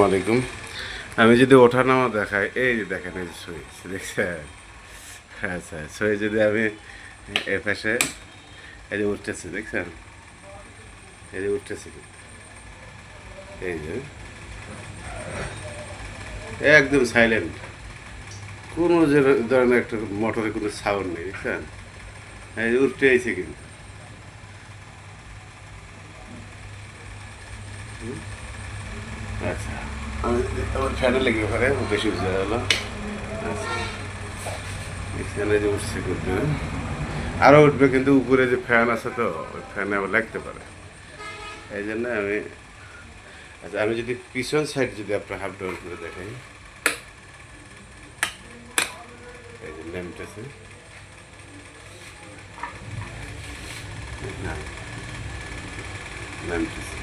আলাইকুম। আমি যদি ওঠানামা দেখাই, এই যে দেখেন, এই যে সুইচ দেখছেন। আচ্ছা, সুইচ যদি আমি এ পাশে, এই যে উঠতেছি দেখছেন, এই যে উঠতেছি, এই যে একদম সাইলেন্ট, কোনো যে ধরনের একটা মোটরের কোনো সাউন্ড নেই দেখছেন। এই যে উঠতে আইছে কিন্তু। আচ্ছা, আমি আমার ফ্যানে লেগে ওখানে বেশি বুঝতে গেলো। আচ্ছা, এখানে যে উঠছে কিন্তু আরও উঠবে, কিন্তু উপরে যে ফ্যান আছে তো ওই ফ্যানে আবার লাগতে পারে, এই জন্য আমি। আচ্ছা, আমি যদি পিছন সাইড যদি আপনার হাফ ডাউন করে দেখাই, এই যে নামতেছে, নামতেছে